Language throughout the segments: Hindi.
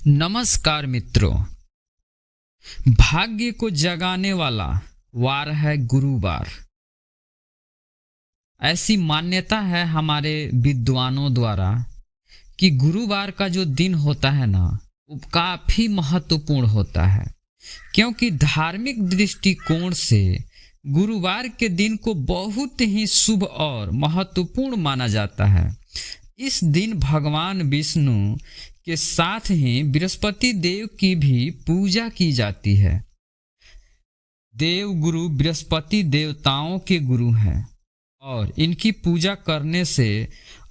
नमस्कार मित्रों। भाग्य को जगाने वाला वार है गुरुवार। ऐसी मान्यता है हमारे विद्वानों द्वारा कि गुरुवार का जो दिन होता है ना, वो काफी महत्वपूर्ण होता है, क्योंकि धार्मिक दृष्टिकोण से गुरुवार के दिन को बहुत ही शुभ और महत्वपूर्ण माना जाता है। इस दिन भगवान विष्णु के साथ ही बृहस्पति देव की भी पूजा की जाती है। देव गुरु बृहस्पति देवताओं के गुरु हैं और इनकी पूजा करने से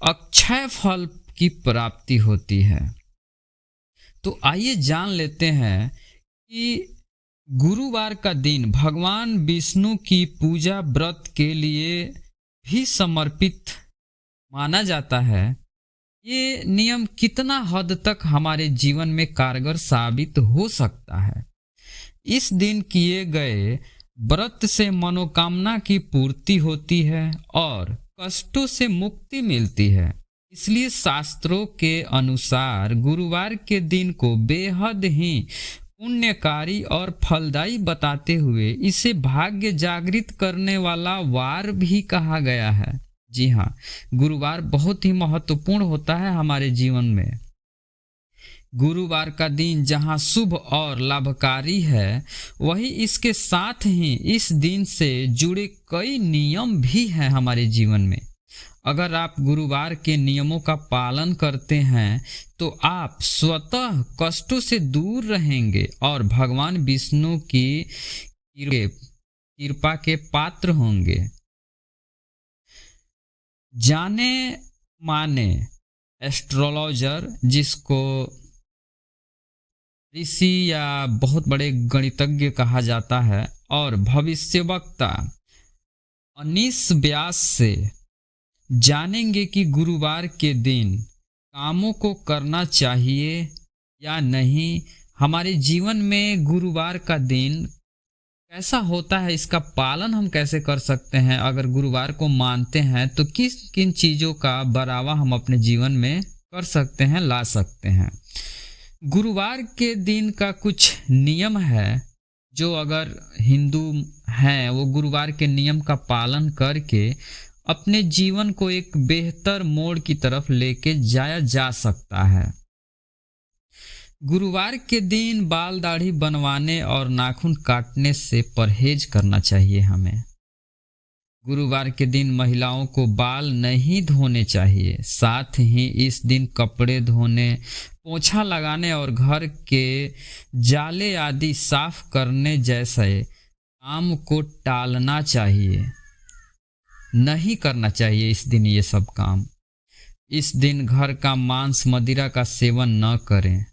अक्षय फल की प्राप्ति होती है। तो आइए जान लेते हैं कि गुरुवार का दिन भगवान विष्णु की पूजा व्रत के लिए भी समर्पित माना जाता है। ये नियम कितना हद तक हमारे जीवन में कारगर साबित हो सकता है। इस दिन किए गए व्रत से मनोकामना की पूर्ति होती है और कष्टों से मुक्ति मिलती है। इसलिए शास्त्रों के अनुसार गुरुवार के दिन को बेहद ही पुण्यकारी और फलदायी बताते हुए इसे भाग्य जागृत करने वाला वार भी कहा गया है। जी हाँ, गुरुवार बहुत ही महत्वपूर्ण होता है हमारे जीवन में। गुरुवार का दिन जहाँ शुभ और लाभकारी है, वही इसके साथ ही इस दिन से जुड़े कई नियम भी हैं हमारे जीवन में। अगर आप गुरुवार के नियमों का पालन करते हैं तो आप स्वतः कष्टों से दूर रहेंगे और भगवान विष्णु की कृपा के पात्र होंगे। जाने माने एस्ट्रोलॉजर, जिसको ऋषि या बहुत बड़े गणितज्ञ कहा जाता है, और भविष्यवक्ता अनीस व्यास से जानेंगे कि गुरुवार के दिन कामों को करना चाहिए या नहीं। हमारे जीवन में गुरुवार का दिन कैसा होता है, इसका पालन हम कैसे कर सकते हैं। अगर गुरुवार को मानते हैं तो किस किन चीज़ों का बढ़ावा हम अपने जीवन में कर सकते हैं, ला सकते हैं। गुरुवार के दिन का कुछ नियम है जो अगर हिंदू हैं वो गुरुवार के नियम का पालन करके अपने जीवन को एक बेहतर मोड़ की तरफ लेके जाया जा सकता है। गुरुवार के दिन बाल दाढ़ी बनवाने और नाखून काटने से परहेज करना चाहिए हमें। गुरुवार के दिन महिलाओं को बाल नहीं धोने चाहिए। साथ ही इस दिन कपड़े धोने, पोछा लगाने और घर के जाले आदि साफ करने जैसे काम को टालना चाहिए, नहीं करना चाहिए इस दिन ये सब काम। इस दिन घर का मांस मदिरा का सेवन न करें।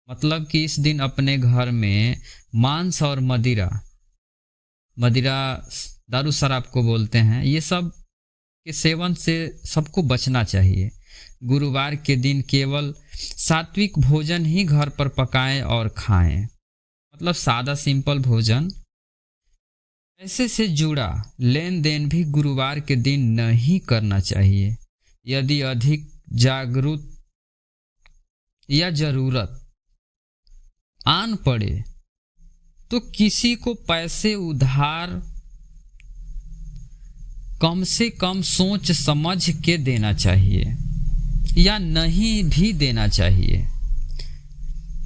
मतलब कि इस दिन अपने घर में मांस और मदिरा दारू शराब को बोलते हैं, ये सब के सेवन से सबको बचना चाहिए। गुरुवार के दिन केवल सात्विक भोजन ही घर पर पकाएं और खाएं, मतलब सादा सिंपल भोजन। पैसे से जुड़ा लेन देन भी गुरुवार के दिन नहीं करना चाहिए। यदि अधिक जागरूक या जरूरत आन पड़े तो किसी को पैसे उधार कम से कम सोच समझ के देना चाहिए या नहीं भी देना चाहिए।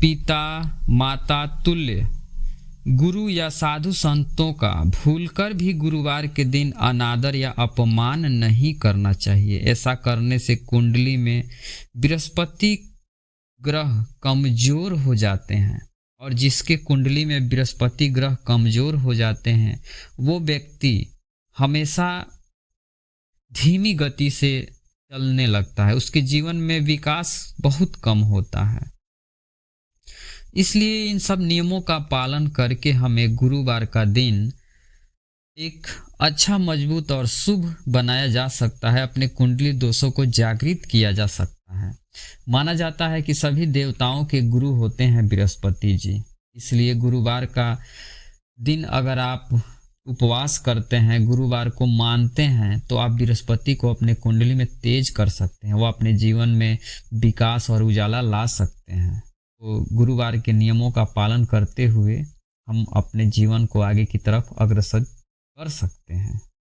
पिता माता तुल्य गुरु या साधु संतों का भूलकर भी गुरुवार के दिन अनादर या अपमान नहीं करना चाहिए। ऐसा करने से कुंडली में बृहस्पति ग्रह कमजोर हो जाते हैं, और जिसके कुंडली में बृहस्पति ग्रह कमजोर हो जाते हैं वो व्यक्ति हमेशा धीमी गति से चलने लगता है, उसके जीवन में विकास बहुत कम होता है। इसलिए इन सब नियमों का पालन करके हमें गुरुवार का दिन एक अच्छा, मजबूत और शुभ बनाया जा सकता है। अपने कुंडली दोषों को जागृत किया जा सकता है। माना जाता है कि सभी देवताओं के गुरु होते हैं बृहस्पति जी। इसलिए गुरुवार का दिन अगर आप उपवास करते हैं, गुरुवार को मानते हैं, तो आप बृहस्पति को अपने कुंडली में तेज कर सकते हैं। वो अपने जीवन में विकास और उजाला ला सकते हैं। तो गुरुवार के नियमों का पालन करते हुए हम अपने जीवन को आगे की तरफ अग्रसर कर सकते हैं।